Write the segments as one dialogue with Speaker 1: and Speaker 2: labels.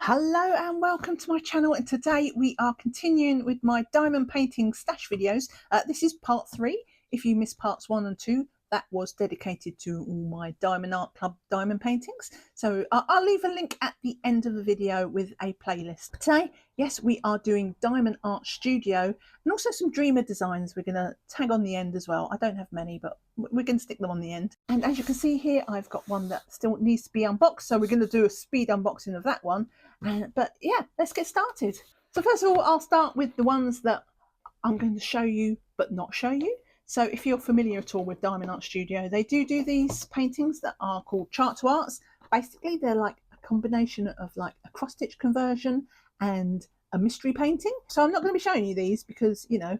Speaker 1: Hello and welcome to my channel, and today we are continuing with my diamond painting stash videos. This is part 3. If you missed parts 1 and 2, that was dedicated to all my Diamond Art Club diamond paintings. So I'll leave a link at the end of the video with a playlist. Today, yes, we are doing Diamond Art Studio and also some Dreamer designs we're going to tag on the end as well. I don't have many, but we're going to stick them on the end. And as you can see here, I've got one that still needs to be unboxed, so we're going to do a speed unboxing of that one. But yeah, let's get started. So first of all, I'll start with the ones that I'm going to show you but not show you. So if you're familiar at all with Diamond Art Studio, they do these paintings that are called chart to arts. Basically, they're like a combination of like a cross stitch conversion and a mystery painting. So I'm not going to be showing you these because, you know,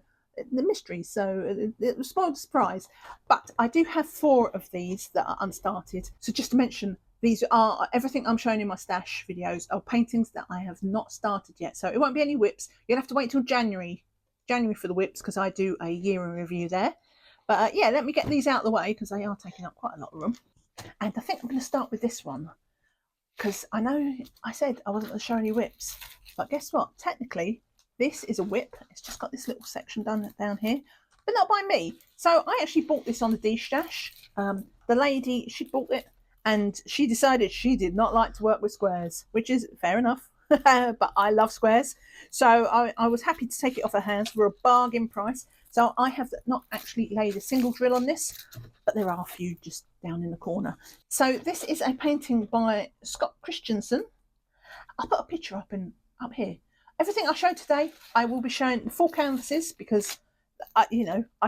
Speaker 1: the mysteries, so it was spoiled surprise. But I do have 4 of these that are unstarted. So just to mention, these are everything I'm showing in my stash videos are paintings that I have not started yet. So it won't be any whips. You'll have to wait till January for the whips because I do a year in review there. But yeah, let me get these out of the way because they are taking up quite a lot of room. And I think I'm going to start with this one because I know I said I wasn't going to show any whips, but guess what? Technically, this is a whip. It's just got this little section down here, but not by me. So I actually bought this on the D-Stash. The lady, she bought it and she decided she did not like to work with squares, which is fair enough. But I love squares, so I was happy to take it off her hands for a bargain price. So I have not actually laid a single drill on this, but there are a few just down in the corner. So this is a painting by Christensen. I'll put a picture up here. Everything I show today, I will be showing full canvases because I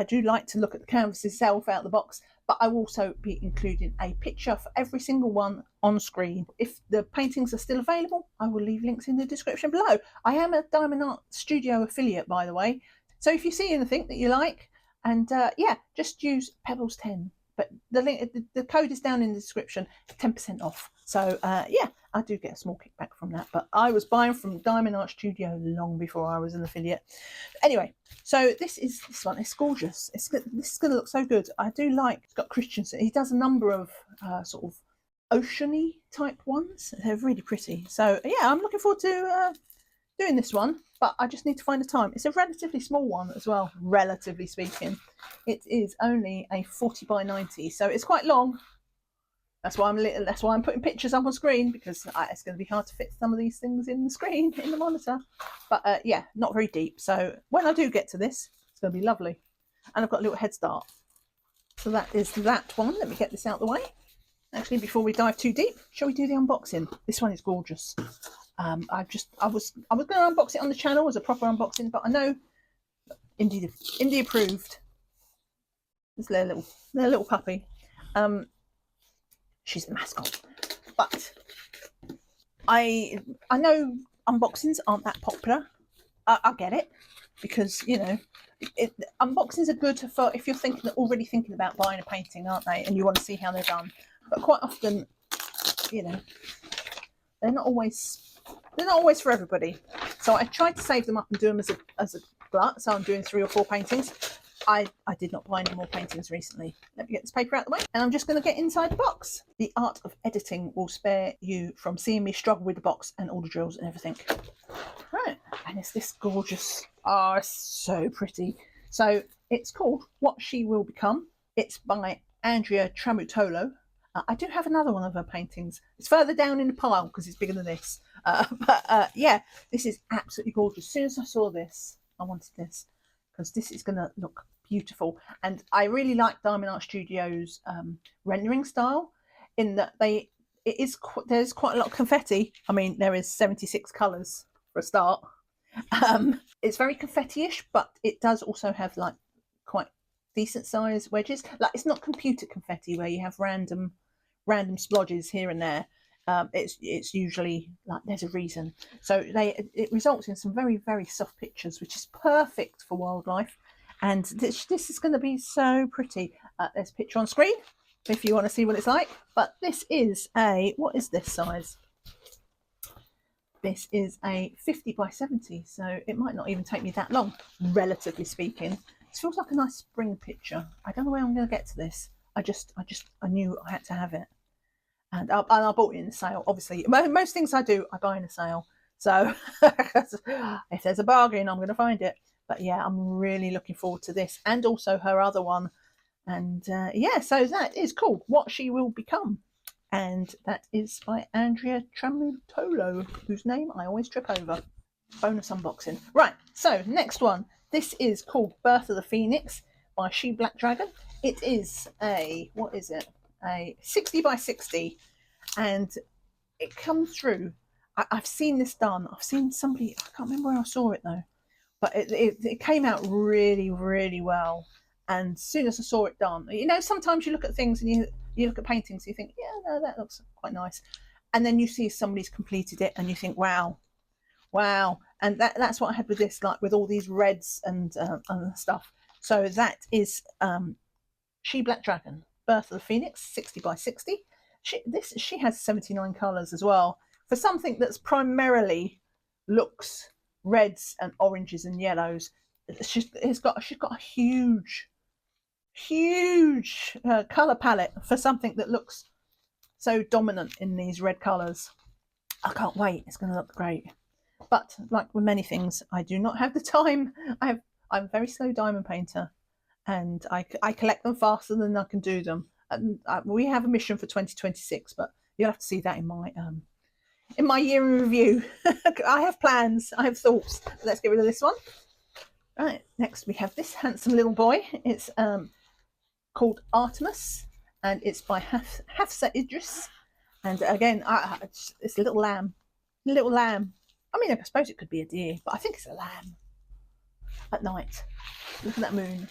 Speaker 1: do like to look at the canvas itself out of the box, but I will also be including a picture for every single one on screen. If the paintings are still available, I will leave links in the description below. I am a Diamond Art Studio affiliate, by the way, so if you see anything that you like, and yeah, just use Pebblez 10. But the link, the code is down in the description, 10% off. So yeah, I do get a small kickback from that. But I was buying from Diamond Art Studio long before I was an affiliate. Anyway, so this one. It's gorgeous. This is going to look so good. I do like. It's got Christensen. He does a number of sort of oceany type ones. They're really pretty. So yeah, I'm looking forward to doing this one. But I just need to find a time. It's a relatively small one as well, relatively speaking. It is only a 40 by 90, so it's quite long. That's why I'm putting pictures up on screen, because it's going to be hard to fit some of these things in the screen, in the monitor. But yeah, not very deep. So when I do get to this, it's going to be lovely. And I've got a little head start. So that is that one. Let me get this out of the way. Actually, before we dive too deep, shall we do the unboxing? This one is gorgeous. I was going to unbox it on the channel as a proper unboxing, but I know India approved. This little puppy. She's the mascot. But I know unboxings aren't that popular. I get it, because you know unboxings are good for if you're already thinking about buying a painting, aren't they? And you want to see how they're done. But quite often, you know, they're not always for everybody. So I tried to save them up and do them as a glut. So I'm doing 3 or 4 paintings. I did not buy any more paintings recently. Let me get this paper out of the way, and I'm just going to get inside the box. The art of editing will spare you from seeing me struggle with the box and all the drills and everything. Right, and it's this gorgeous. Oh, it's so pretty. So it's called What She Will Become. It's by Andrea Tramutolo. I do have another one of her paintings. It's further down in the pile because it's bigger than this. But yeah, this is absolutely gorgeous. As soon as I saw this, I wanted this because this is going to look beautiful. And I really like Diamond Art Studio's rendering style, in that there's quite a lot of confetti. I mean, there is 76 colours for a start. It's very confetti-ish, but it does also have like quite decent sized wedges. Like, it's not computer confetti where you have random splodges here and there. It's usually like there's a reason. So it results in some very, very soft pictures, which is perfect for wildlife. And this is going to be so pretty. There's a picture on screen if you want to see what it's like. But this is what is this size? This is a 50 by 70, so it might not even take me that long, relatively speaking. This feels like a nice spring picture. I don't know where I'm going to get to this. I knew I had to have it. And I bought it in a sale. Obviously, most things I do, I buy in a sale. So if there's a bargain, I'm going to find it. But yeah, I'm really looking forward to this, and also her other one. And yeah, so that is called What She Will Become. And that is by Andrea Tramutolo, whose name I always trip over. Bonus unboxing. Right, so next one. This is called Birth of the Phoenix by She Black Dragon. It is a, what is it? A 60 by 60. And it comes through. I've seen this done. I've seen somebody, I can't remember where I saw it though, but it came out really, really well. And as soon as I saw it done, you know, sometimes you look at things and you look at paintings and you think, yeah, no, that looks quite nice. And then you see somebody's completed it and you think, wow. And that's what I had with this, like with all these reds and stuff. So that is She Black Dragon, Birth of the Phoenix, 60 by 60. She has 79 colours as well. For something that's primarily looks reds and oranges and yellows, she's got a huge colour palette for something that looks so dominant in these red colours. I can't wait. It's going to look great. But like with many things, I do not have the time. I'm a very slow diamond painter, and I collect them faster than I can do them. And we have a mission for 2026, but you'll have to see that in my year in review. I have plans, I have thoughts. Let's get rid of this one. Right, next we have this handsome little boy. It's called Artemus, and it's by Hafsa Idrees. And again, it's a little lamb. I mean, I suppose it could be a deer, but I think it's a lamb. At night. Look at that moon.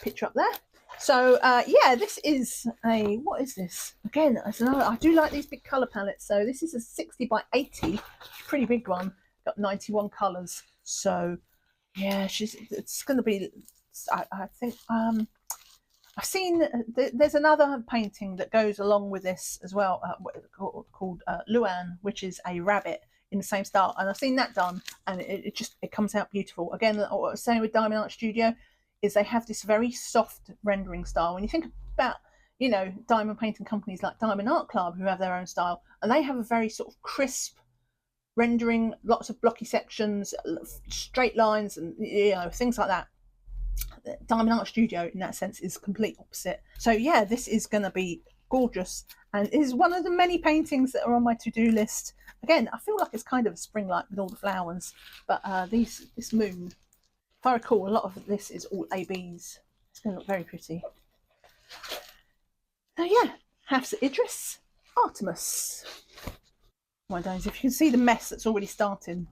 Speaker 1: Picture up there. So, yeah, this is a, what is this? Again, I do like these big colour palettes. So this is a 60 by 80, pretty big one. Got 91 colours. So, yeah, it's going to be, I think, I've seen, there's another painting that goes along with this as well, called Luan, which is a rabbit in the same style. And I've seen that done, and it comes out beautiful. Again, what I was saying with Diamond Art Studio is they have this very soft rendering style. When you think about, you know, diamond painting companies like Diamond Art Club, who have their own style, and they have a very sort of crisp rendering, lots of blocky sections, straight lines, and, you know, things like that. Diamond Art Studio in that sense is complete opposite. So yeah, this is going to be gorgeous, and is one of the many paintings that are on my to-do list. Again, I feel like it's kind of a spring light with all the flowers, but this moon, if I recall, a lot of this is all ABs. It's going to look very pretty. So yeah, Hafsa Idrees, Artemus. My days, if you can see the mess that's already starting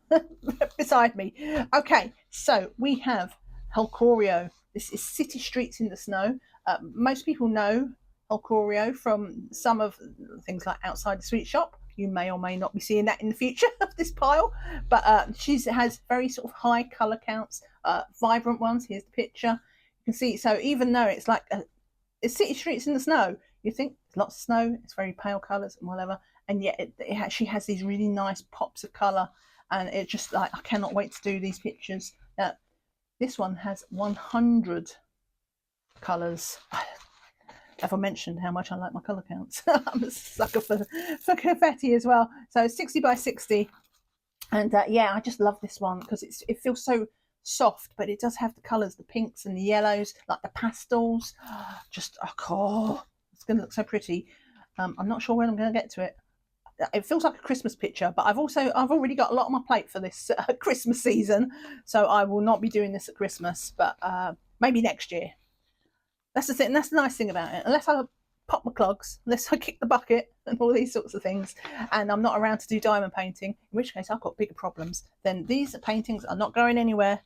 Speaker 1: beside me. Okay, so we have Helkoryo. This is City Streets in the Snow. Most people know Helkoryo from some of things like Outside the Sweet Shop. You may or may not be seeing that in the future of this pile, but she has very sort of high colour counts, vibrant ones. Here's the picture. You can see, so even though it's like it's City Streets in the Snow, you think there's lots of snow, it's very pale colours and whatever, and yet she has these really nice pops of colour, and it's just like, I cannot wait to do these pictures. This one has 100 colours. Have I mentioned how much I like my colour counts? I'm a sucker for confetti as well. So 60 by 60. And yeah, I just love this one because it feels so soft, but it does have the colours, the pinks and the yellows, like the pastels. Just, oh, it's going to look so pretty. I'm not sure when I'm going to get to it. It feels like a Christmas picture, but I've already got a lot on my plate for this Christmas season, so I will not be doing this at Christmas, but maybe next year. That's the thing. That's the nice thing about it. Unless I pop my clogs, unless I kick the bucket and all these sorts of things, and I'm not around to do diamond painting, in which case I've got bigger problems, then these paintings are not going anywhere,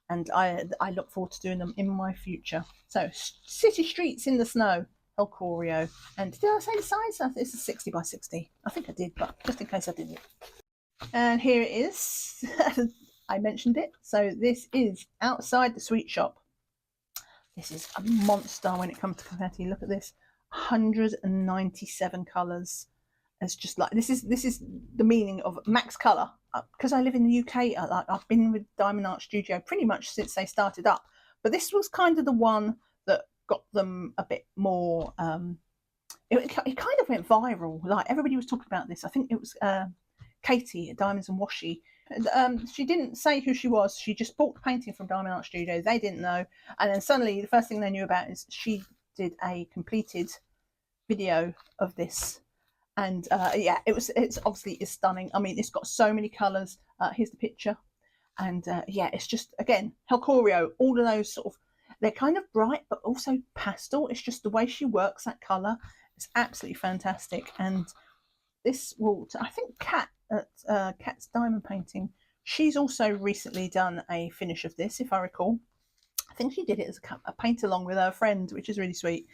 Speaker 1: and I look forward to doing them in my future. So City Streets in the Snow, Helkoryo. And did I say the size? This is 60 by 60. I think I did, but just in case I didn't. And here it is. I mentioned it. So this is Outside the Sweet Shop. This is a monster when it comes to confetti. Look at this. 197 colours. It's just like, this is the meaning of max colour. Because I live in the UK, I've been with Diamond Art Studio pretty much since they started up. But this was kind of the one that got them a bit more it kind of went viral. Like everybody was talking about this. I think it was Katie at Diamonds and Washi. She didn't say who she was. She just bought the painting from Diamond Art Studio. They didn't know, and then suddenly the first thing they knew about is she did a completed video of this. And yeah, it's obviously is stunning. I mean, it's got so many colours. Here's the picture, and yeah, it's just, again, Helkoryo. All of those sort of, they're kind of bright but also pastel. It's just the way she works that colour. It's absolutely fantastic. And this will, I think, Kat at Kat's Diamond Painting, she's also recently done a finish of this, if I recall. I think she did it as a paint along with her friend, which is really sweet.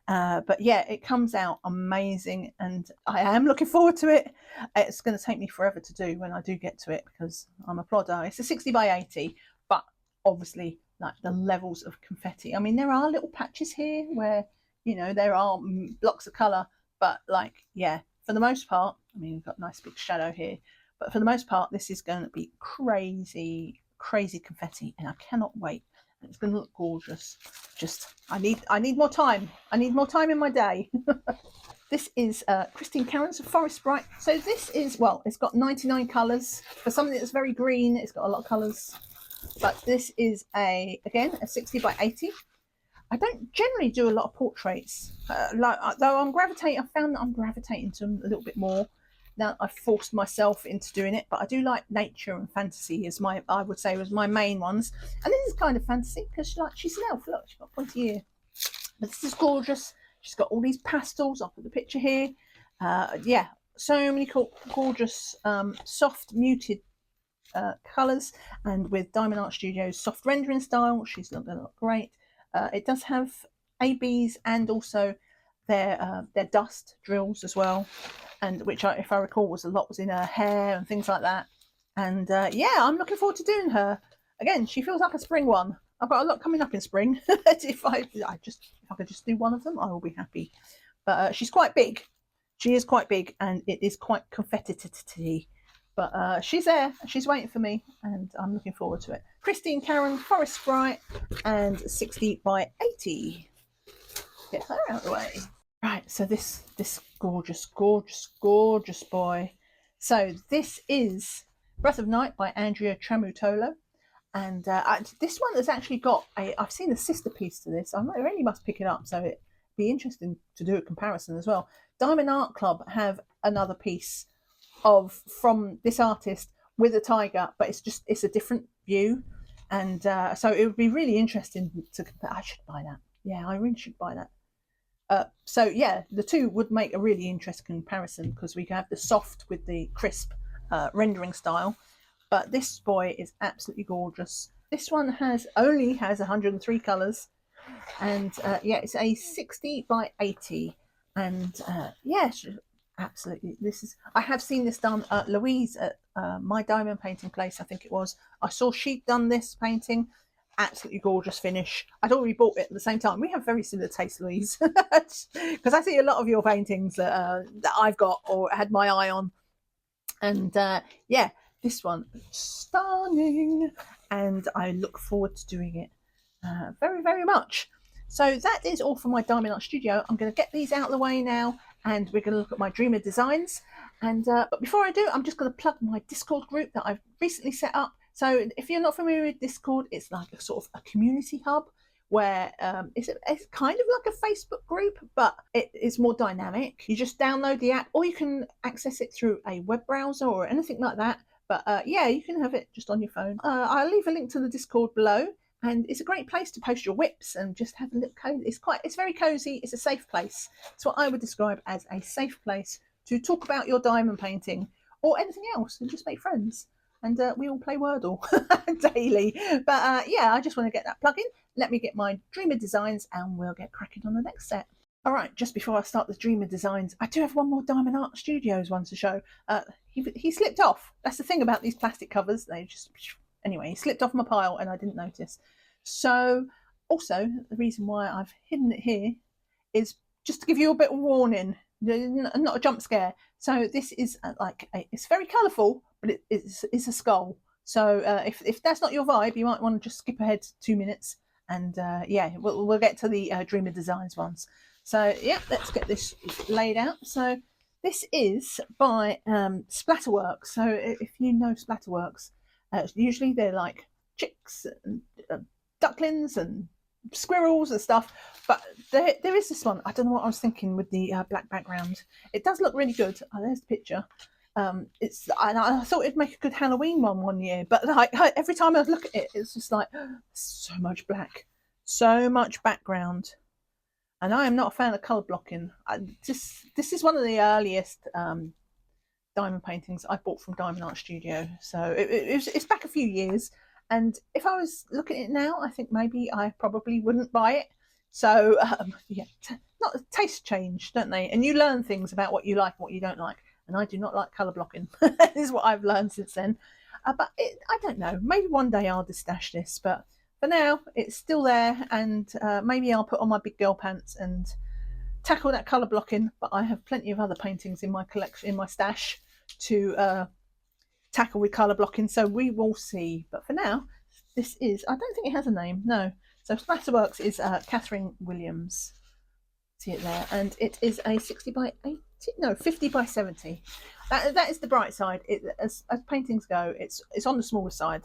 Speaker 1: But yeah, it comes out amazing, and I am looking forward to it. It's going to take me forever to do when I do get to it, because I'm a plodder. It's a 60 by 80, but obviously, like, the levels of confetti. I mean, there are little patches here where, you know, there are blocks of colour, but like, yeah, for the most part, I mean, we've got a nice big shadow here, but for the most part, this is going to be crazy, crazy confetti, and I cannot wait. It's going to look gorgeous. Just, I need more time. I need more time in my day. This is Karron's Forest Sprite. So this is, well, it's got 99 colours. For something that's very green, it's got a lot of colours. But this is again, a 60 by 80. I don't generally do a lot of portraits. Though I found that I'm gravitating to them a little bit more now. I've forced myself into doing it, but I do like nature and fantasy as I would say, was my main ones. And this is kind of fantasy because she's an elf. Look, she's got a pointy ear. But this is gorgeous. She's got all these pastels. I'll put the picture here. Yeah, so many gorgeous, soft, muted colours, and with Diamond Art Studio's soft rendering style, she's going to look great. It does have ABs and also their dust drills as well, and which, if I recall, was in her hair and things like that. And yeah, I'm looking forward to doing her. Again, she feels like a spring one. I've got a lot coming up in spring. if I could just do one of them, I will be happy. But she's quite big. She is quite big, and it is quite confetti. But she's there. She's waiting for me, and I'm looking forward to it. Karron Forest Sprite, and 60 by 80. Get her out of the way. Right, so this gorgeous, gorgeous, gorgeous boy. So this is Breath of Night by Andrea Tramutolo. And this one has actually got I've seen a sister piece to this. I really must pick it up, so it'd be interesting to do a comparison as well. Diamond Art Club have another piece from this artist with a tiger, but it's a different view. And so it would be really interesting to compare. I should buy that. Yeah, I really should buy that. So yeah, the two would make a really interesting comparison, because we can have the soft with the crisp rendering style. But this boy is absolutely gorgeous. This one only has 103 colours, and yeah, it's a 60 by 80, and yeah, absolutely. I have seen this done. Louise at my diamond painting place, I think it was. I saw she'd done this painting. Absolutely gorgeous finish. I'd already bought it at the same time. We have very similar tastes, Louise, because I see a lot of your paintings that I've got or had my eye on. And yeah, this one, stunning, and I look forward to doing it very, very much. So that is all for my Diamond Art Studio. I'm going to get these out of the way now, and we're going to look at my Dreamer designs. And but before I do, I'm just going to plug my Discord group that I've recently set up. So if you're not familiar with Discord, it's like a sort of a community hub where it's kind of like a Facebook group, but it's more dynamic. You just download the app, or you can access it through a web browser or anything like that. But yeah, you can have it just on your phone. I'll leave a link to the Discord below, and it's a great place to post your whips and just have a little cozy. It's very cozy. It's a safe place. It's what I would describe as a safe place to talk about your diamond painting or anything else, and just make friends. And we all play Wordle daily. But yeah, I just want to get that plug in. Let me get my Dreamer designs, and we'll get cracking on the next set. All right, just before I start the Dreamer designs, I do have one more Diamond Art Studios one to show. He slipped off. That's the thing about these plastic covers. Anyway, he slipped off my pile and I didn't notice. So also, the reason why I've hidden it here is just to give you a bit of warning, not a jump scare. So this is it's very colourful, but it's a skull. So if that's not your vibe, you might want to just skip ahead 2 minutes, and yeah, we'll get to the Dreamer Designs ones. So yeah, let's get this laid out. So this is by Splatterworks. So if you know Splatterworks, usually they're like chicks and ducklings and squirrels and stuff. But there is this one. I don't know what I was thinking with the black background. It does look really good. Oh, there's the picture. I thought it'd make a good Halloween one year, but like every time I look at it, it's just like so much black, so much background. And I am not a fan of colour blocking. This is one of the earliest diamond paintings I bought from Diamond Art Studio. So it's back a few years. And if I was looking at it now, I think maybe I probably wouldn't buy it. So yeah, not taste change, don't they? And you learn things about what you like and what you don't like. And I do not like colour blocking. This is what I've learned since then. But I don't know. Maybe one day I'll distash this, but for now, it's still there, and maybe I'll put on my big girl pants and tackle that colour blocking. But I have plenty of other paintings in my collection, in my stash, to tackle with colour blocking. So we will see. But for now, this is, I don't think it has a name. No. So Splatterworks is Catherine Williams. See it there, and it is a 60 by 80. No, 50 by 70. That is the bright side. As paintings go, it's on the smaller side.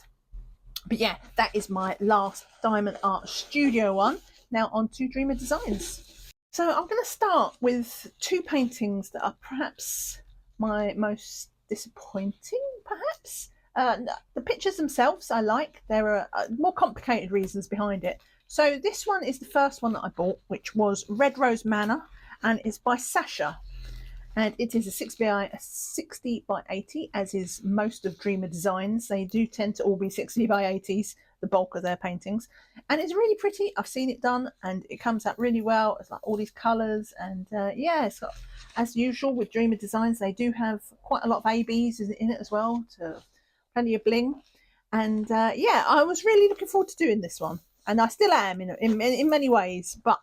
Speaker 1: But yeah, that is my last Diamond Art Studio one. Now on to Dreamer Designs. So I'm going to start with two paintings that are perhaps my most disappointing, perhaps. The pictures themselves I like. There are more complicated reasons behind it. So this one is the first one that I bought, which was Red Rose Manor, and it's by Sasha. And it is a 60 by 80, as is most of Dreamer Designs. They do tend to all be 60 by 80s, the bulk of their paintings. And it's really pretty. I've seen it done, and it comes out really well. It's like all these colours. And yeah, it's got, as usual with Dreamer Designs, they do have quite a lot of ABs in it as well, to plenty of bling. And yeah, I was really looking forward to doing this one. And I still am in many ways. But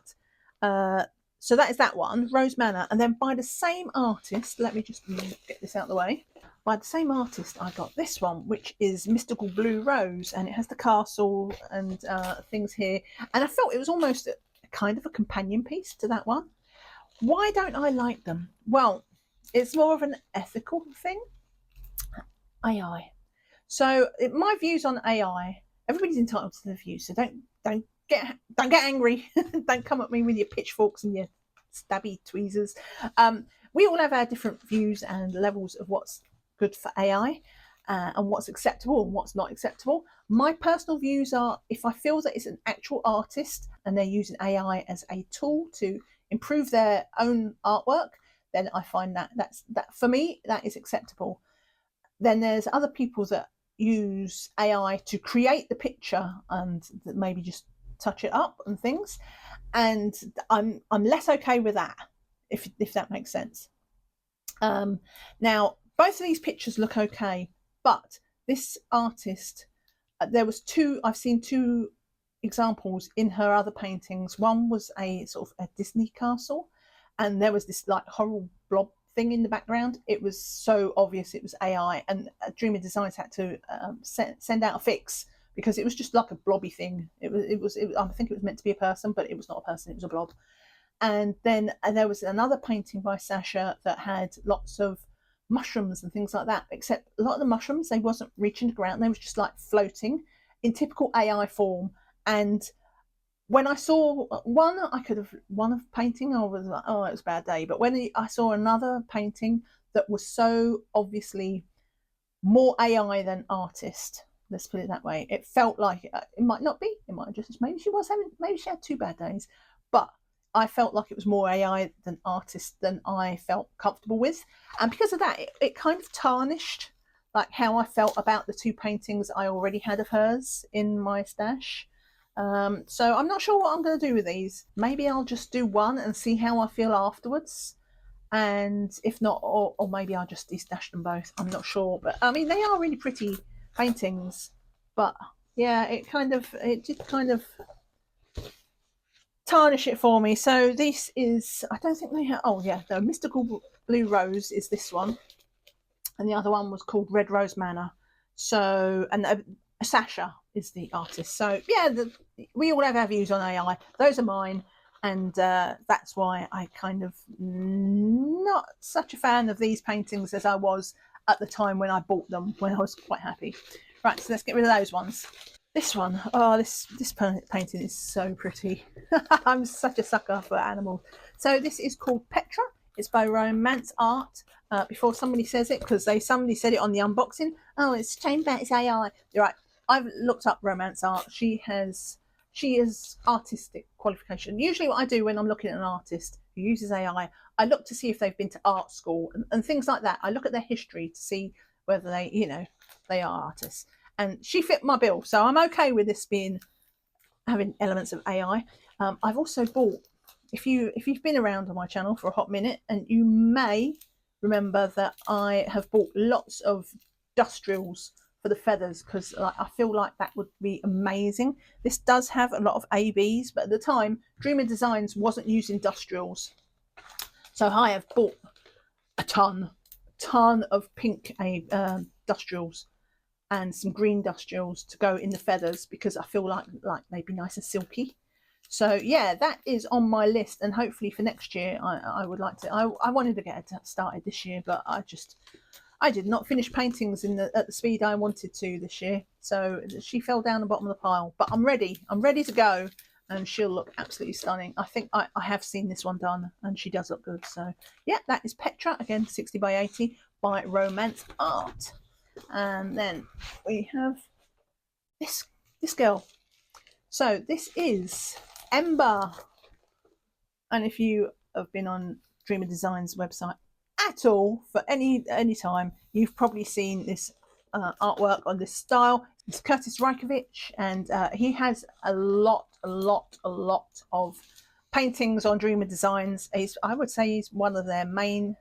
Speaker 1: so that is that one, Rose Manor. And then by the same artist, let me just get this out of the way. By the same artist, I got this one, which is Mystical Blue Rose. And it has the castle and things here. And I felt it was almost a kind of a companion piece to that one. Why don't I like them? Well, it's more of an ethical thing. AI. So my views on AI, everybody's entitled to their views. So don't get angry. Don't come at me with your pitchforks and your stabby tweezers. We all have our different views and levels of what's good for AI and what's acceptable and what's not acceptable. My personal views are, if I feel that it's an actual artist and they're using AI as a tool to improve their own artwork, then I find that for me, that is acceptable. Then there's other people that use AI to create the picture and maybe just touch it up and things, and I'm less okay with that, if that makes sense. Now both of these pictures look okay, but this artist, I've seen two examples in her other paintings. One was a sort of a Disney castle, and there was this like horrible blob thing in the background. It was so obvious it was AI, and Dreamer Designs had to send out a fix because it was just like a blobby thing. It was I think it was meant to be a person, but it was not a person, it was a blob. And then there was another painting by Sasha that had lots of mushrooms and things like that, except a lot of the mushrooms, they wasn't reaching the ground, they was just like floating in typical AI form. And when I saw one, painting, I was like, oh, it was a bad day. But when I saw another painting that was so obviously more AI than artist, let's put it that way, it felt like it might not be. It might just, maybe she had 2 bad days. But I felt like it was more AI than artist than I felt comfortable with. And because of that, it kind of tarnished like how I felt about the 2 paintings I already had of hers in my stash. So I'm not sure what I'm going to do with these. Maybe I'll just do one and see how I feel afterwards. And if not, or maybe I'll just destash them both. I'm not sure. But I mean, they are really pretty paintings. But yeah, it did kind of tarnish it for me. So this is, I don't think they have, oh yeah, the Mystical Blue Rose is this one. And the other one was called Red Rose Manor. So, and Sasha is the artist. So yeah, we all have our views on AI. Those are mine. and that's why I kind of not such a fan of these paintings as I was at the time when I bought them, when I was quite happy. Right, so let's get rid of those ones. This one, oh, this painting is so pretty. I'm such a sucker for animals. So this is called Petra. It's by Romance Art. Before somebody says it, because somebody said it on the unboxing. Oh, it's changed back. It's AI. You're right. I've looked up Romance Art. She is artistic qualification. Usually, what I do when I'm looking at an artist who uses AI, I look to see if they've been to art school and things like that. I look at their history to see whether they are artists. And she fit my bill, so I'm okay with this having elements of AI. I've also bought, if you've been around on my channel for a hot minute, and you may remember that I have bought lots of dust drills for the feathers, because I feel like that would be amazing. This does have a lot of ABs, but at the time Dreamer Designs wasn't using dust drills, so I have bought a ton of pink dust drills and some green dust gels to go in the feathers, because I feel like they'd be nice and silky. So yeah, that is on my list, and hopefully for next year I would like to. I wanted to get it started this year, but I did not finish paintings at the speed I wanted to this year, so she fell down the bottom of the pile. But I'm ready to go, and she'll look absolutely stunning. I think I have seen this one done, and she does look good. So yeah, that is Petra, again 60 by 80 by Romance Art. And then we have this girl. So this is Ember, and if you have been on Dreamer Designs website at all for any time, you've probably seen this artwork on this style. It's Curtis Rajkovic, and he has a lot of paintings on Dreamer Designs. I would say he's one of their main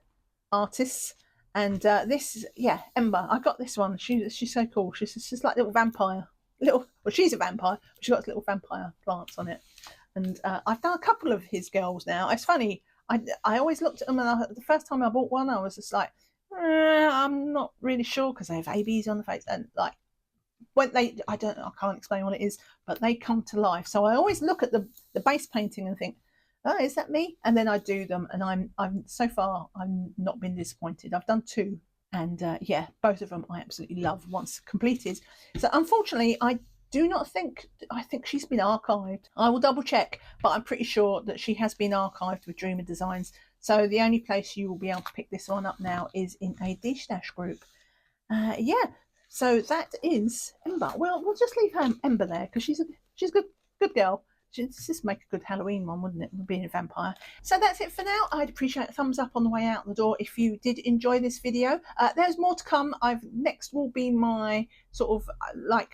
Speaker 1: artists. And this, yeah, Ember. I got this one. She's so cool. She's just like a little vampire. Well, she's a vampire, but she's got little vampire plants on it. And I've done a couple of his girls now. It's funny. I always looked at them, and the first time I bought one, I was just like, I'm not really sure, because they have ABs on the face, and like when I can't explain what it is, but they come to life. So I always look at the base painting and think, oh, is that me? And then I do them, and I'm so far I've not been disappointed. I've done 2, and yeah, both of them I absolutely love once completed. So unfortunately, I think she's been archived. I will double check, but I'm pretty sure that she has been archived with Dreamer Designs. So the only place you will be able to pick this one up now is in a D-Stash group. Yeah, so that is Ember. Well, we'll just leave her Ember there, because she's a good girl. Just make a good Halloween one, wouldn't it, being a vampire? So that's it for now. I'd appreciate a thumbs up on the way out the door if you did enjoy this video. There's more to come. Next will be my sort of,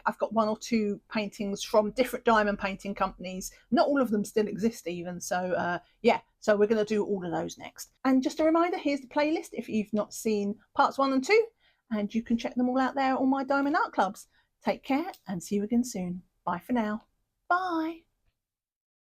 Speaker 1: I've got 1 or 2 paintings from different diamond painting companies. Not all of them still exist even. So yeah, so we're going to do all of those next. And just a reminder, here's the playlist if you've not seen parts 1 and 2. And you can check them all out there on my Diamond Art Clubs. Take care and see you again soon. Bye for now. Bye.